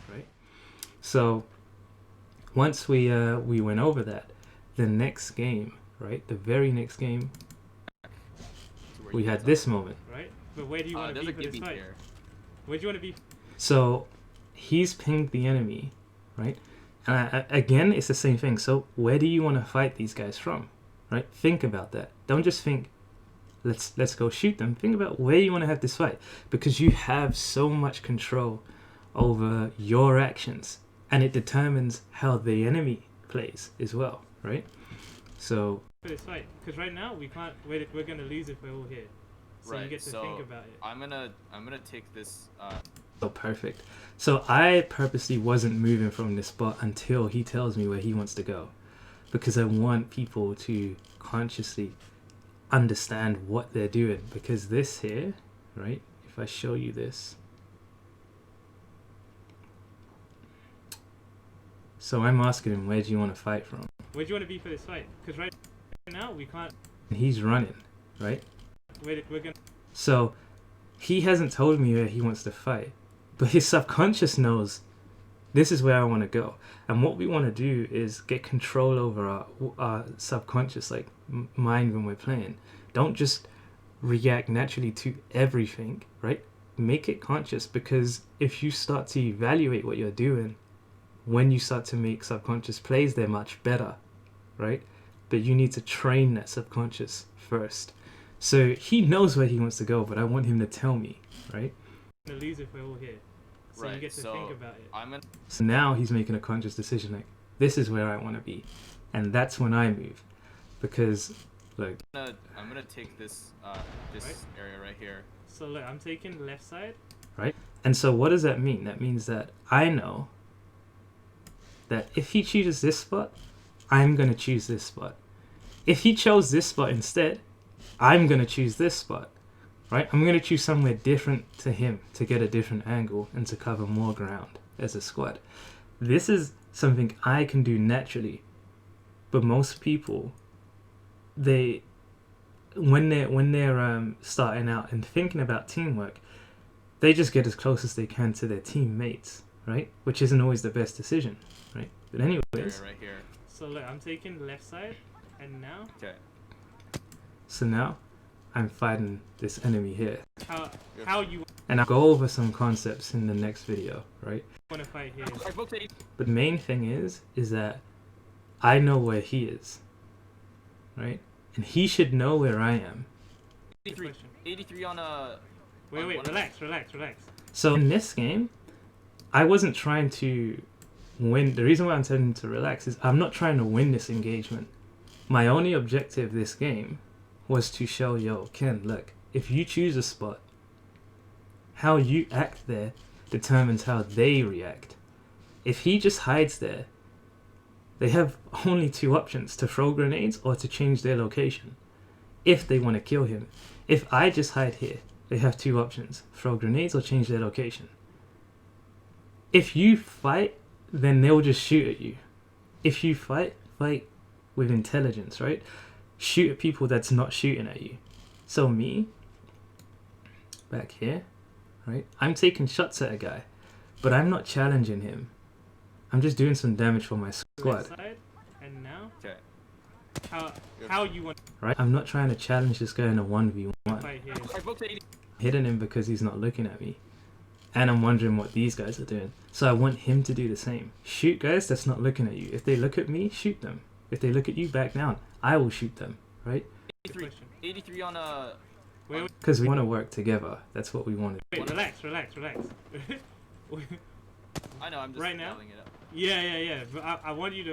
Right? So once we went over that, the next game, right? The very next game, we had this moment. Right? But where do you want to be for this fight? Where do you want to be? So he's pinged the enemy, right? And again, it's the same thing. So where do you want to fight these guys from, right? Think about that. Don't just think, let's go shoot them. Think about where you want to have this fight, because you have so much control over your actions, and it determines how the enemy plays as well, right? So for this fight, because right now we can't. We're gonna lose if we're all here. So right, you get to think about it. I'm gonna take this. Oh, perfect. So I purposely wasn't moving from this spot until he tells me where he wants to go, because I want people to consciously understand what they're doing. Because this here, right? If I show you this, so I'm asking him, where do you want to fight from? Where do you want to be for this fight? Because right now we can't. And he's running, right? We're gonna. So he hasn't told me where he wants to fight, but his subconscious knows this is where I want to go. And what we want to do is get control over our subconscious, like mind, when we're playing. Don't just react naturally to everything, right? Make it conscious, because if you start to evaluate what you're doing, when you start to make subconscious plays, they're much better, right? But you need to train that subconscious first. So he knows where he wants to go, but I want him to tell me, right? We're gonna lose if we're all here. So right, you get to think about it. So now he's making a conscious decision, like, this is where I want to be. And that's when I move. Because, look, I'm gonna take this Right? area right here. So look, I'm taking left side. right? And so what does that mean? That means that I know that if he chooses this spot, I'm going to choose this spot. If he chose this spot instead, I'm going to choose this spot, right? I'm going to choose somewhere different to him to get a different angle and to cover more ground as a squad. This is something I can do naturally, but most people, when they're starting out and thinking about teamwork, they just get as close as they can to their teammates, right? Which isn't always the best decision, right? But anyways, Right here. So look, I'm taking left side, and now. Okay. so now I'm fighting this enemy here, How you and I'll go over some concepts in the next video, right? want to fight here? But the main thing is that I know where he is, right? And he should know where I am. 83 on a. Wait, relax. So in this game, I wasn't trying to win. The reason why I'm telling him to relax is I'm not trying to win this engagement. My only objective this game was to show, yo, Ken, look, if you choose a spot, how you act there determines how they react. If he just hides there, they have only two options: to throw grenades or to change their location if they want to kill him. If I just hide here, they have two options: throw grenades or change their location. If you fight, then they'll just shoot at you. If you fight with intelligence, right? Shoot at people that's not shooting at you. So me, back here, right? I'm taking shots at a guy, but I'm not challenging him. I'm just doing some damage for my squad. Side, and now. Okay. How you want Right? I'm not trying to challenge this guy in a 1v1. to fight here? Hitting him because he's not looking at me. And I'm wondering what these guys are doing. So I want him to do the same. Shoot guys that's not looking at you. If they look at me, shoot them. If they look at you, back down. I will shoot them, right? 83 on a. Because we want to work together. That's what we want to do. Wait, relax. I know, I'm just Right now? yelling it up. Yeah. But I want you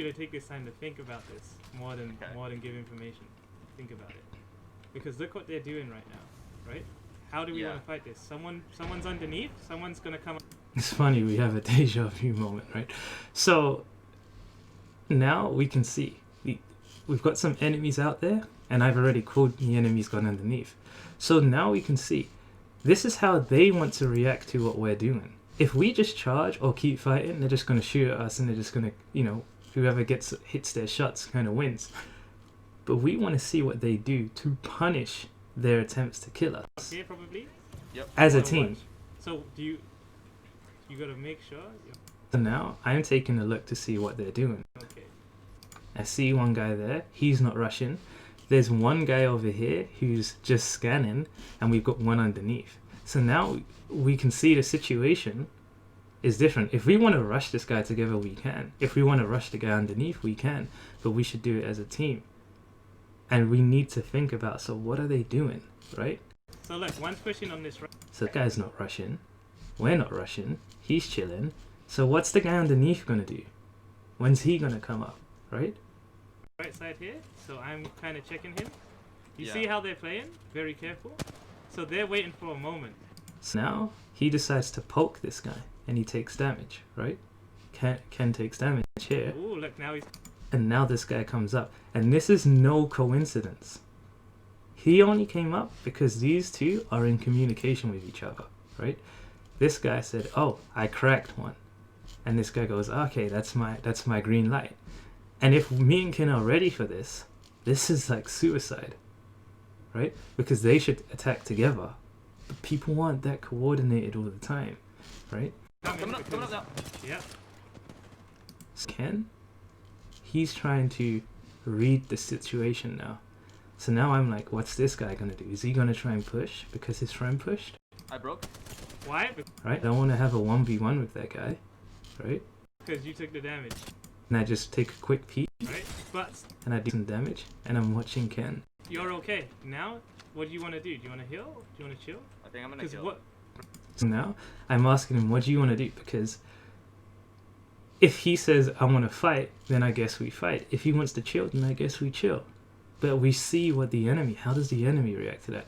to take this time to think about this more than give information. Think about it, because look what they're doing right now, right? How do we want to fight this? Someone's underneath. Someone's gonna come. It's funny, we have a deja vu moment, right? So now we can see we've got some enemies out there, and I've already called the enemies gone underneath. So now we can see this is how they want to react to what we're doing. If we just charge or keep fighting, they're just going to shoot at us, and they're just going to, whoever hits their shots kind of wins. But we want to see what they do to punish their attempts to kill us. Here probably. Yep. as a Wanna team. watch. So do you gotta make sure. So now I'm taking a look to see what they're doing. Okay. I see one guy there. He's not rushing. There's one guy over here who's just scanning, and we've got one underneath. So now we can see the situation is different. If we want to rush this guy together, we can. If we want to rush the guy underneath, we can. But we should do it as a team. And we need to think about, so what are they doing, right? So look, one's pushing on this right. So the guy's not rushing. We're not rushing. He's chilling. So what's the guy underneath going to do? When's he going to come up, right? Right side here. So I'm kind of checking him. You Yeah. see how they're playing? Very careful. So they're waiting for a moment. So now he decides to poke this guy, and he takes damage, right? Ken takes damage here, Ooh, look, now he's... and now this guy comes up. And this is no coincidence. He only came up because these two are in communication with each other, right? This guy said, "Oh, I cracked one," and this guy goes, "Okay, that's my green light." And if me and Ken are ready for this, this is like suicide, right? Because they should attack together. But people aren't that coordinated all the time, right? Coming up now. Yeah. Ken, he's trying to read the situation now. So now I'm like, what's this guy gonna do? Is he gonna try and push because his friend pushed? I broke. Why? Right? I don't want to have a 1v1 with that guy, right? Because you took the damage, And I just take a quick peek right? But and I do some damage and I'm watching Ken. you're okay. Now, what do you want to do? Do you want to heal? Do you want to chill? I think I'm gonna Because kill. what? So now I'm asking him, what do you want to do? Because if he says, I want to fight, then I guess we fight. If he wants to chill, then I guess we chill. But we see what the enemy, how does the enemy react to that?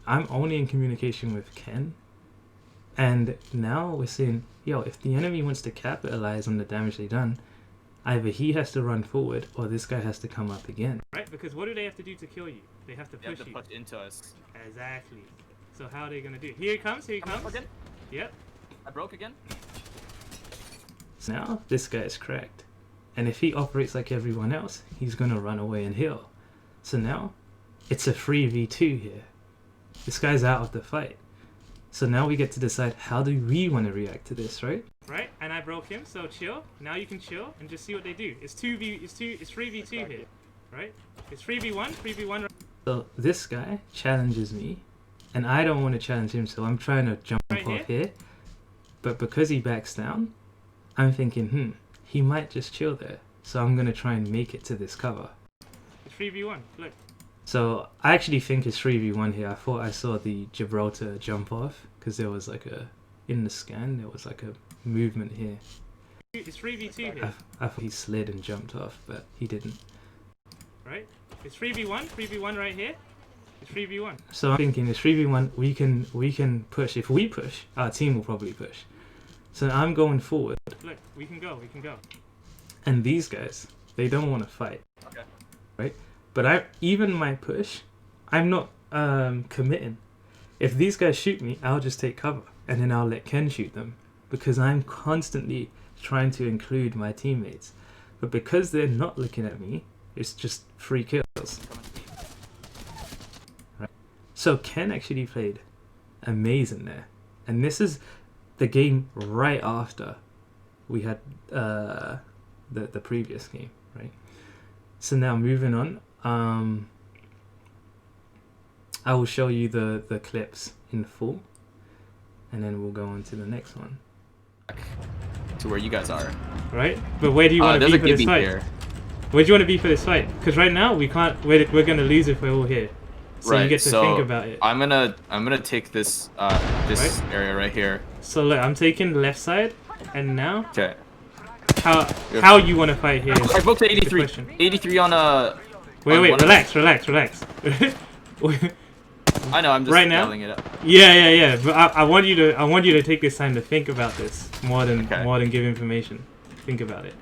I'm only in communication with Ken. And now we're saying, yo, if the enemy wants to capitalize on the damage they've done, either he has to run forward or this guy has to come up again. Right? Because what do they have to do to kill you? They have to They have push to you. push into us. Exactly. So how are they gonna do it? Here he comes. Here he Coming up comes. again. Yep. I broke again. So now this guy is cracked. And if he operates like everyone else, he's going to run away and heal. So now it's a 3v2 here. This guy's out of the fight. So now we get to decide, how do we want to react to this, right? Right. And I broke him. So chill. Now you can chill and just see what they do. It's 3v2 here. Right? It's 3v1. 3v1. So this guy challenges me, and I don't want to challenge him, so I'm trying to jump Right off here. But because he backs down, I'm thinking, he might just chill there. So I'm going to try and make it to this cover. It's 3v1. Look. So I actually think it's 3v1 here. I thought I saw the Gibraltar jump off because there was like in the scan, there was like a movement here. It's 3v2 here. I thought he slid and jumped off, but he didn't. Right? It's 3v1. 3v1 right here. It's 3v1. So I'm thinking it's 3v1, we can push. If we push, our team will probably push. So I'm going forward. Look, we can go. We can go. And these guys, they don't want to fight. Okay. Right? But even my push, I'm not committing. If these guys shoot me, I'll just take cover. And then I'll let Ken shoot them. Because I'm constantly trying to include my teammates. But because they're not looking at me, it's just free kills. Right? So Ken actually played amazing there. And this is the game right after we had the previous game, right? So now moving on, I will show you the clips in full, and then we'll go on to the next one. To where you guys are. Right? But where do you want to be for this fight? Here. Where do you want to be for this fight? Because right now we can't. We're gonna lose if we're all here. So Right, you get to so think about it. I'm gonna take this Right? area right here. So look, I'm taking the left side, and now Okay. how you want to fight here? I broke to is the 83. question. 83 on Wait, on wait, one of relax. I know, I'm just Right now? yelling it up. Yeah. But I want you to take this time to think about this more than give information. Think about it,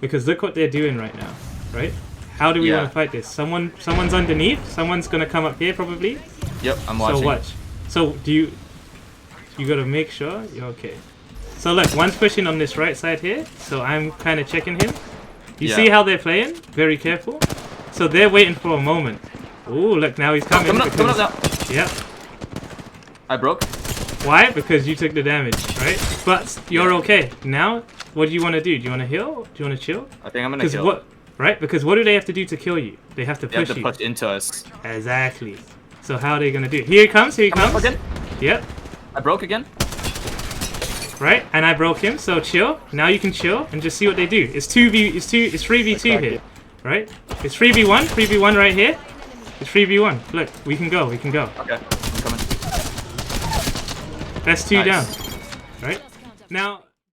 because look what they're doing right now, right? How do we Yeah. want to fight this? Someone's underneath. Someone's gonna come up here probably. Yep, I'm watching. So watch. So you gotta make sure you're okay. So look, one's pushing on this right side here. So I'm kind of checking him. You Yeah. see how they're playing? Very careful. So they're waiting for a moment. Ooh, look, now he's coming. Coming up now. Yep. I broke. Why? Because you took the damage, right? But you're okay. Now, what do you want to do? Do you want to heal? Do you want to chill? I think I'm gonna kill. What? Right? Because what do they have to do to kill you? They have to They have push to you. push into us. Exactly. So how are they gonna do it? Here he comes. Here he I'm up comes. again. Yep. I broke again. Right? And I broke him. So chill. Now you can chill and just see what they do. It's 3v2 here. Right? It's 3v1. 3v1 right here. It's 3v1. Look, we can go. We can go. Okay, I'm coming. That's 2 Nice. down. Right? Now.